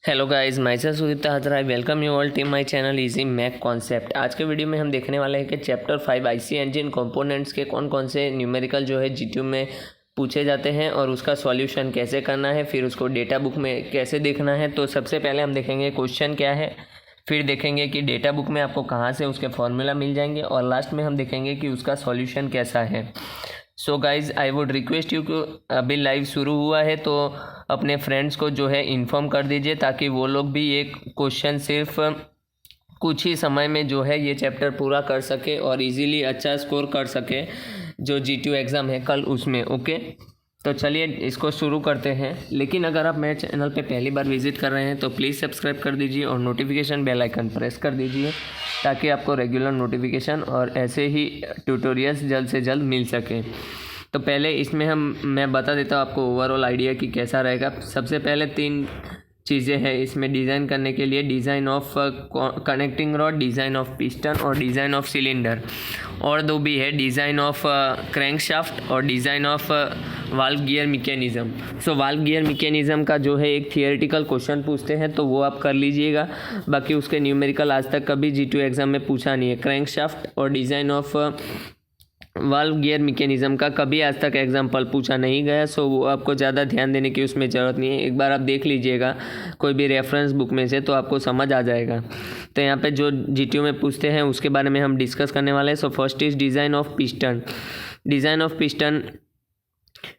Hello guys, myself Sudipta Hazra, I welcome you all to my channel easy mech concept. आज के video में हम देखने वाले हैं कि चैप्टर 5 आईसी इंजन कंपोनेंट्स के कौन कौन से न्यूमेरिकल जो है जीटीयू में पूछे जाते हैं और उसका सॉल्यूशन कैसे करना है, फिर उसको डेटा बुक में कैसे देखना है। तो सबसे पहले हम देखेंगे क्वेश्चन क्या है, फिर देखेंगे कि डेटा बुक में आपको कहाँ से उसके फॉर्मूला मिल जाएंगे और लास्ट में हम देखेंगे कि उसका सॉल्यूशन कैसा है। So guys, I would request you कि अभी लाइव शुरू हुआ है तो अपने फ्रेंड्स को जो है इन्फॉर्म कर दीजिए, ताकि वो लोग भी एक क्वेश्चन सिर्फ कुछ ही समय में जो है ये चैप्टर पूरा कर सके और इजीली अच्छा स्कोर कर सके जो जीटीयू एग्ज़ाम है कल उसमें। ओके, तो चलिए इसको शुरू करते हैं। लेकिन अगर आप मेरे चैनल पे पहली बार विजिट कर रहे हैं तो प्लीज़ सब्सक्राइब कर दीजिए और नोटिफिकेशन बेल आइकन प्रेस कर दीजिए, ताकि आपको रेगुलर नोटिफिकेशन और ऐसे ही ट्यूटोरियल्स जल्द से जल्द मिल सके। तो पहले इसमें मैं बता देता हूँ आपको ओवरऑल आइडिया कि कैसा रहेगा। सबसे पहले 3 चीज़ें हैं इसमें डिज़ाइन करने के लिए: design of connecting rod, design of piston और डिज़ाइन ऑफ सिलेंडर। और 2 भी है, डिज़ाइन ऑफ क्रैंकशाफ्ट और design of valve gear mechanism. So valve gear mechanism का जो है एक थियोरेटिकल क्वेश्चन पूछते हैं तो वो आप कर लीजिएगा। बाकी उसके न्यूमेरिकल आज तक कभी जीटीयू एग्ज़ाम में पूछा नहीं है। क्रैंकशाफ्ट और design of valve gear mechanism का कभी आज तक एग्जाम्पल पूछा नहीं गया। सो वो आपको ज़्यादा ध्यान देने की उसमें ज़रूरत नहीं है। एक बार आप देख लीजिएगा कोई भी रेफरेंस बुक में से तो आपको समझ आ जाएगा। तो यहाँ पे जो जीटीयू में पूछते हैं उसके बारे में हम डिस्कस करने वाले हैं। So first is design of piston. Design of piston,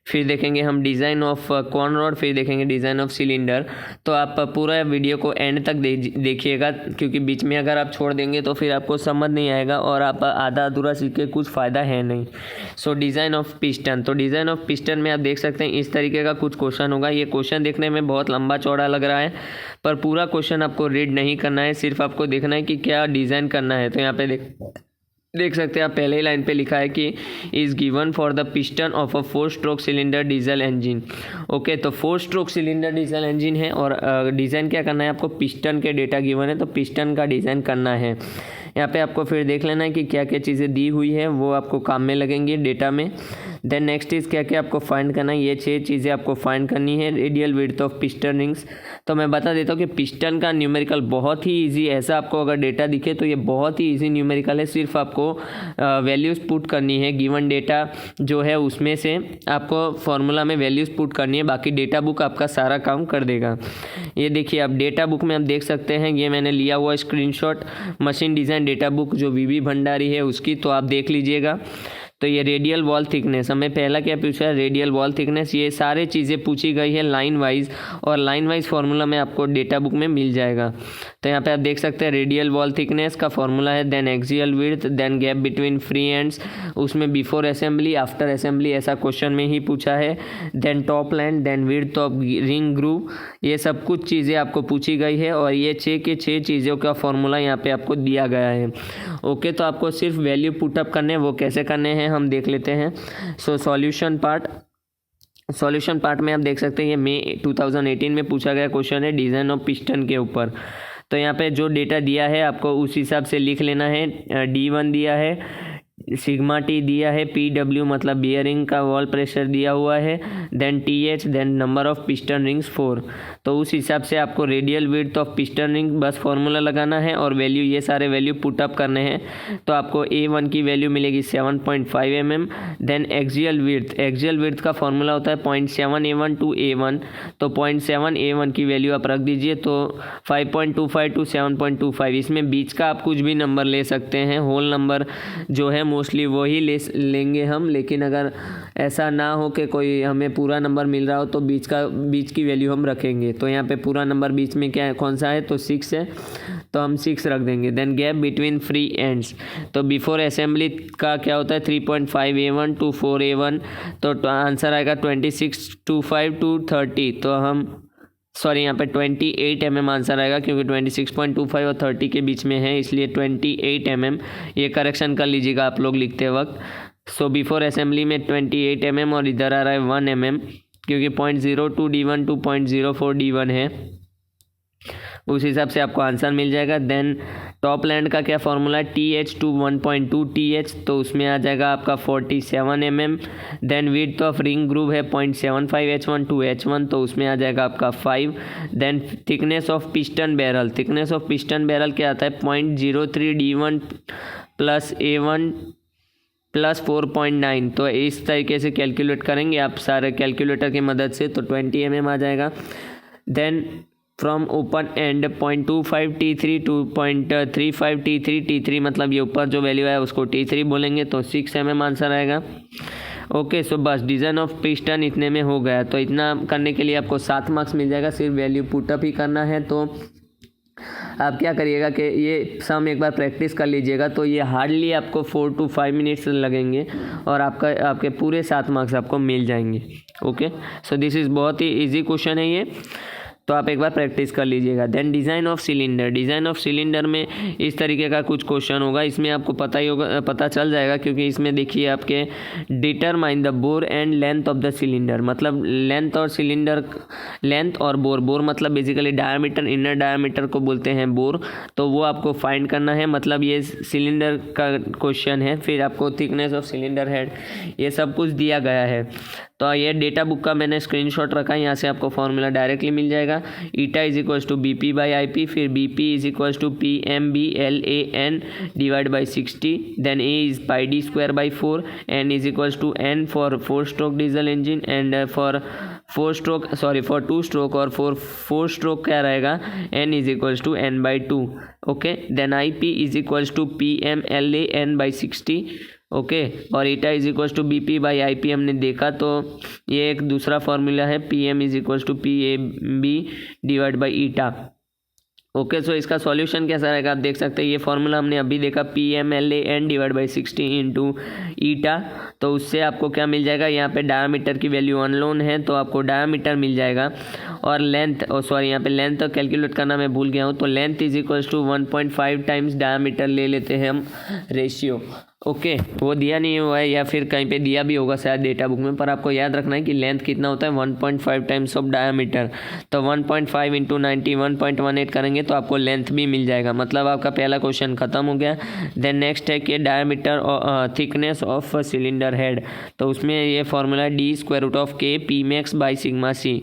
फिर देखेंगे हम डिज़ाइन ऑफ कॉर्न रॉड, फिर देखेंगे डिज़ाइन ऑफ सिलेंडर। तो आप पूरा वीडियो को एंड तक देखिएगा, क्योंकि बीच में अगर आप छोड़ देंगे तो फिर आपको समझ नहीं आएगा और आप आधा अधूरा सीख के कुछ फ़ायदा है नहीं। सो डिज़ाइन ऑफ पिस्टन, तो डिज़ाइन ऑफ पिस्टन में आप देख सकते हैं इस तरीके का कुछ क्वेश्चन होगा। ये क्वेश्चन देखने में बहुत लंबा चौड़ा लग रहा है, पर पूरा क्वेश्चन आपको रीड नहीं करना है, सिर्फ आपको देखना है कि क्या डिज़ाइन करना है। तो यहाँ पे देख सकते हैं आप, पहले ही लाइन पे लिखा है कि is given for the piston of a 4 stroke cylinder diesel engine. Okay, तो 4 स्ट्रोक सिलेंडर डीजल इंजन है और डिज़ाइन क्या करना है आपको, पिस्टन के डेटा गिवन है तो पिस्टन का डिज़ाइन करना है। यहाँ पे आपको फिर देख लेना है कि क्या क्या चीज़ें दी हुई है, वो आपको काम में लगेंगी डेटा में। देन नेक्स्ट इज़ क्या क्या आपको फाइंड करना है, ये 6 चीज़ें आपको फाइंड करनी है। Radial width of piston rings, तो मैं बता देता हूँ कि पिस्टन का न्यूमेरिकल बहुत ही इजी, ऐसा आपको अगर डेटा दिखे तो ये बहुत ही इजी न्यूमेरिकल है। सिर्फ आपको वैल्यूज़ पुट करनी है, गिवन डेटा जो है उसमें से आपको फार्मूला में वैल्यूज़ पुट करनी है, बाकी डेटा बुक आपका सारा काम कर देगा। ये देखिए आप डेटा बुक में आप देख सकते हैं, ये मैंने लिया हुआ screenshot machine design data book जो वीवी भंडारी है उसकी, तो आप देख लीजिएगा। तो ये रेडियल वॉल थिकनेस, हमें पहला क्या पूछा है, रेडियल वॉल थिकनेस। ये सारी चीज़ें पूछी गई है लाइन वाइज, और लाइन वाइज फार्मूला में आपको डेटा बुक में मिल जाएगा। तो यहाँ पे आप देख सकते हैं रेडियल वॉल थिकनेस का फार्मूला है, then axial width, then gap between free ends, उसमें बिफोर असेंबली आफ्टर असेंबली ऐसा क्वेश्चन में ही पूछा है। Then top line, then width of ring groove, ये सब कुछ चीज़ें आपको पूछी गई है और ये 6 के 6 चीज़ों का फार्मूला यहाँ पे आपको दिया गया है। ओके, तो आपको सिर्फ वैल्यू पुटअप करने हैं, वो कैसे करने हैं हम देख लेते हैं। सो सॉल्यूशन पार्ट में आप देख सकते हैं ये मई 2018 में पूछा गया क्वेश्चन है डिज़ाइन ऑफ पिस्टन के ऊपर। तो यहाँ पे जो डेटा दिया है आपको उस हिसाब से लिख लेना है। D1 दिया है, सिग्मा टी दिया है, PW मतलब बियरिंग का वॉल प्रेशर दिया हुआ है, then TH, then number of piston rings 4। तो उस हिसाब से आपको radial width of piston ring बस फॉर्मूला लगाना है और वैल्यू, ये सारे वैल्यू पुट अप करने हैं। तो आपको A1 की वैल्यू मिलेगी 7.5 mm। देन एक्सियल विड्थ का फॉर्मूला होता है 0.7 A1 टू A1, तो 0.7 A1 की वैल्यू आप रख दीजिए। तो 5.25 टू 7.25, इसमें बीच का आप कुछ भी नंबर ले सकते हैं, होल नंबर जो है मोस्टली वही लेंगे हम। लेकिन अगर ऐसा ना हो कि कोई हमें पूरा नंबर मिल रहा हो तो बीच की वैल्यू हम रखेंगे। तो यहाँ पे पूरा नंबर बीच में क्या है, कौन सा है, तो 6 है, तो हम 6 रख देंगे। Then gap between free ends, तो बिफोर असेंबली का क्या होता है 3.5 A1 टू 4 A1, तो आंसर आएगा 26.25 टू 30। तो हम यहाँ पे 28 mm आंसर आएगा, क्योंकि 26.25 और 30 के बीच में है, इसलिए 28 mm। ये करेक्शन कर लीजिएगा आप लोग लिखते वक्त। सो बिफोर असेंबली में 28 mm और इधर आ रहा है 1 mm, क्योंकि 0.02 D1 टू 0.04 D1 है। उस हिसाब से आपको आंसर मिल जाएगा। देन टॉप लैंड का क्या फॉर्मूला है, TH टू 1.2 TH, तो उसमें आ जाएगा आपका 47 mm। Then width of ring groove है 0.75 H1 टू H1, तो उसमें आ जाएगा आपका 5। Then thickness of piston barrel, thickness of piston barrel क्या आता है, 0.03 D1 प्लस A1 प्लस 4.9। तो इस तरीके से कैलकुलेट करेंगे आप सारे कैलकुलेटर की मदद से, तो 20 mm आ जाएगा। Then from open end 0.25 T3 to 0.35 T3 मतलब ये ऊपर जो वैल्यू है उसको T3 बोलेंगे, तो 6 mm आंसर आएगा। ओके, सो बस डिज़ाइन ऑफ पिस्टन इतने में हो गया। तो इतना करने के लिए आपको 7 मार्क्स मिल जाएगा, सिर्फ वैल्यू पुटअप ही करना है। तो आप क्या करिएगा कि ये सम एक बार प्रैक्टिस कर लीजिएगा, तो ये हार्डली आपको 4 to 5 मिनट्स लगेंगे और आपके पूरे 7 मार्क्स आपको मिल जाएंगे। ओके, सो दिस इज़ बहुत ही इजी क्वेश्चन है ये, तो आप एक बार प्रैक्टिस कर लीजिएगा। Then design of cylinder, design of cylinder में इस तरीके का कुछ क्वेश्चन होगा, इसमें आपको पता चल जाएगा, क्योंकि इसमें देखिए आपके determine the bore and length of the cylinder, मतलब लेंथ और सिलेंडर, लेंथ और बोर मतलब बेसिकली डायमीटर, इनर डायमीटर को बोलते हैं बोर, तो वो आपको फाइंड करना है, मतलब ये सिलेंडर का क्वेश्चन है। फिर आपको थिकनेस ऑफ सिलेंडर हेड, ये सब कुछ दिया गया है। तो ये डेटा बुक का मैंने स्क्रीनशॉट रखा है, यहाँ से आपको फॉर्मूला डायरेक्टली मिल जाएगा। Eta is equals to BP/IP, फिर BP is equals to PMBLAN divide by 60, देन A is πD²/4, N is equals to N फॉर 4 stroke diesel engine and for 2 stroke, और फॉर 4 स्ट्रोक क्या रहेगा, N is equals to N/2। Okay, then IP is equals to PMLAN/60। Okay, और eta is equals to BP/IP हमने देखा, तो ये एक दूसरा फॉर्मूला है, PM is equals to PAB divide by eta. Okay, so इसका सॉल्यूशन कैसा रहेगा आप देख सकते हैं, ये फॉर्मूला हमने अभी देखा, PMLAN divide by 60 into eta, तो उससे आपको क्या मिल जाएगा, यहाँ पे डायमीटर की वैल्यू अननोन है, तो आपको डायमीटर मिल जाएगा। और लेंथ, यहाँ पे लेंथ तो कैलकुलेट करना मैं भूल गया हूँ, तो length is equals to 1.5 times diameter ले लेते हैं हम रेशियो। ओके, वो दिया नहीं हुआ है, या फिर कहीं पे दिया भी होगा शायद डेटा बुक में, पर आपको याद रखना है कि लेंथ कितना होता है, 1.5 टाइम्स ऑफ डायमीटर, तो 1.5 इंटू 90 1.18 करेंगे तो आपको लेंथ भी मिल जाएगा। मतलब आपका पहला क्वेश्चन खत्म हो गया। देन नेक्स्ट है कि डायमीटर और थिकनेस ऑफ सिलेंडर हेड, तो उसमें ये फॉर्मूला D√K Pmax/σc।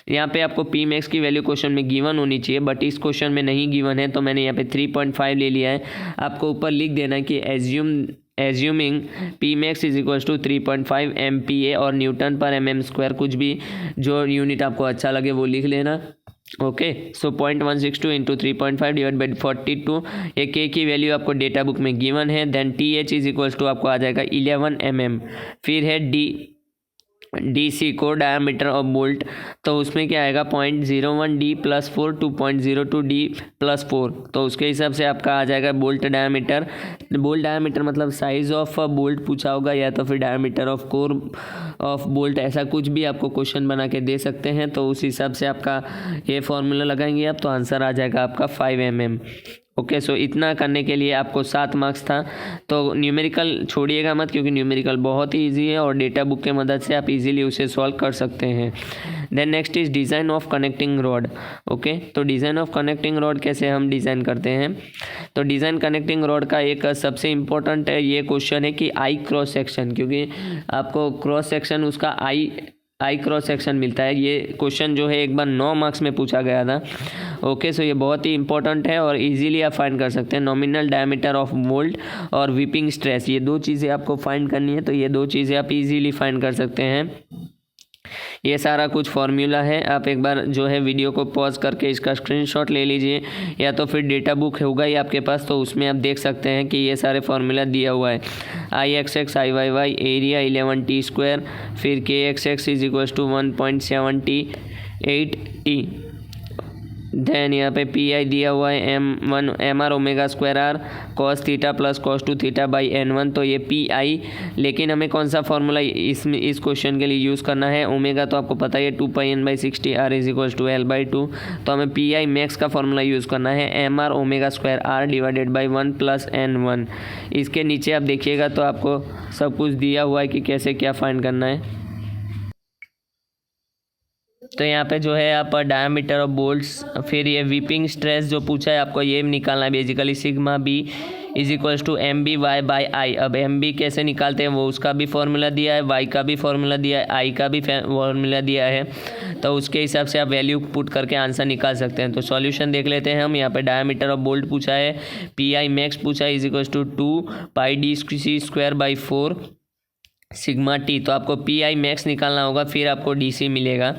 यहाँ पे आपको Pmax की वैल्यू क्वेश्चन में गिवन होनी चाहिए, बट इस क्वेश्चन में नहीं गिवन है, तो मैंने यहाँ पे 3.5 ले लिया है। आपको ऊपर लिख देना है कि assuming Pmax is equals to 3.5 MPa और न्यूटन पर mm², कुछ भी जो यूनिट आपको अच्छा लगे वो लिख लेना। Okay, so 0.162 into 3.5 divide by 42, ये K की वैल्यू आपको डेटा बुक में गिवन है। Then TH is equals to आपको आ जाएगा 11 mm। फिर है DC को डायमीटर ऑफ बोल्ट, तो उसमें क्या आएगा 0.01 D plus 4 to 0.02 D plus 4, तो उसके हिसाब से आपका आ जाएगा बोल्ट डायमीटर। बोल्ट डायमीटर मतलब साइज ऑफ बोल्ट पूछा होगा, या तो फिर diameter of core of bolt, ऐसा कुछ भी आपको क्वेश्चन बना के दे सकते हैं, तो उस हिसाब से आपका ये फॉर्मूला लगाएंगे आप, तो आंसर आ जाएगा आपका 5 mm। ओके, सो इतना करने के लिए आपको 7 मार्क्स था। तो न्यूमेरिकल छोड़िएगा मत, क्योंकि न्यूमेरिकल बहुत ही इजी है और डेटा बुक के मदद से आप इजीली उसे सॉल्व कर सकते हैं। Then next is design of connecting rod. Okay, तो डिज़ाइन ऑफ कनेक्टिंग रॉड कैसे हम डिज़ाइन करते हैं, तो डिज़ाइन कनेक्टिंग रॉड का एक सबसे इम्पोर्टेंट है ये क्वेश्चन है कि आई क्रॉस सेक्शन, क्योंकि आपको क्रॉस सेक्शन उसका आई क्रॉस सेक्शन मिलता है। ये क्वेश्चन जो है एक बार 9 मार्क्स में पूछा गया था। ओके, सो ये बहुत ही इंपॉर्टेंट है और इजीली आप फाइंड कर सकते हैं। नॉमिनल डायमीटर ऑफ बोल्ट और विपिंग स्ट्रेस, ये 2 चीज़ें आपको फाइंड करनी है, तो ये 2 चीज़ें आप इजीली फाइंड कर सकते हैं। ये सारा कुछ फॉर्मूला है, आप एक बार जो है वीडियो को पॉज करके इसका स्क्रीनशॉट ले लीजिए, या तो फिर डेटा बुक होगा ही आपके पास, तो उसमें आप देख सकते हैं कि ये सारे फॉर्मूला दिया हुआ है। IXX IYY एरिया 11T², फिर KXX is equals to 1.78T। Then यहाँ पे PI दिया हुआ है MR ω²R cos theta plus cos 2 theta by N1, तो ये PI, लेकिन हमें कौन सा फॉर्मूला इस क्वेश्चन के लिए यूज़ करना है, ओमेगा तो आपको पता ही है 2πN/60 R is equals to L/2, तो हमें PI मैक्स का फॉर्मूला यूज़ करना है MR ω²R divided by 1 plus N1। इसके नीचे आप देखिएगा तो आपको सब कुछ दिया हुआ है कि कैसे क्या फाइंड करना है। तो यहाँ पे जो है आप डायमीटर ऑफ बोल्ट्स, फिर ये वीपिंग स्ट्रेस जो पूछा है आपको ये निकालना है basically, sigma B is equals to M B Y by I. अब एम बी कैसे निकालते हैं वो उसका भी फॉर्मूला दिया है, वाई का भी फॉर्मूला दिया है, आई का भी फॉर्मूला दिया है, तो उसके हिसाब से आप वैल्यू पुट करके आंसर निकाल सकते हैं। तो सॉल्यूशन देख लेते हैं हम। यहाँ पे डायमीटर ऑफ बोल्ट पूछा है, पी आई मैक्स पूछा है is equals to 2 pi D C square by 4 sigma T. तो आपको पी आई मैक्स निकालना होगा, फिर आपको डी सी मिलेगा।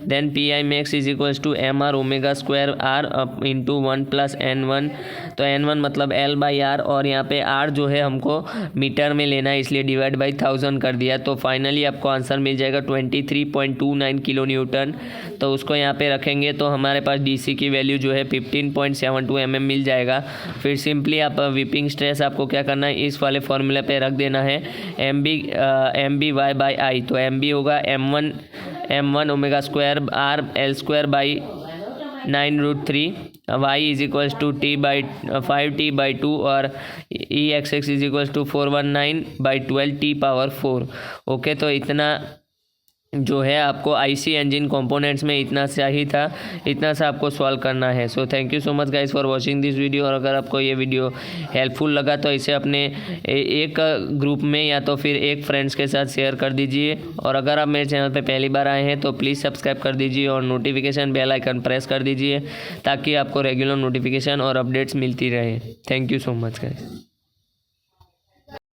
Then P I max is equals to M R omega square R into 1 plus N1। तो N1 मतलब L by are, और यहाँ पे R जो है हमको मीटर में लेना है इसलिए डिवाइड बाई 1000 कर दिया। तो फाइनली आपको आंसर मिल जाएगा 23.29 किलो न्यूटन। तो उसको यहाँ पे रखेंगे तो हमारे पास डी सी की वैल्यू जो है 15.72 mm मिल जाएगा। फिर सिंपली आप विपिंग स्ट्रेस आपको क्या करना है, इस वाले फॉर्मूले पे रख देना है, M B Y by I. तो एम बी होगा M1 omega square R L square by 9√3, Y is equals to T/5T/2 और E X X is equals to 419/12 T⁴। Okay, तो इतना जो है आपको आईसी इंजन कंपोनेंट्स में इतना सा ही था, इतना सा आपको सॉल्व करना है। So thank you so much guys for watching this video. और अगर आपको ये वीडियो हेल्पफुल लगा तो इसे अपने एक ग्रुप में या तो फिर एक फ्रेंड्स के साथ शेयर कर दीजिए। और अगर आप मेरे चैनल पे पहली बार आए हैं तो प्लीज़ सब्सक्राइब कर दीजिए और नोटिफिकेशन बेल आइकन प्रेस कर दीजिए ताकि आपको रेगुलर नोटिफिकेशन और अपडेट्स मिलती रहे। Thank you so much guys.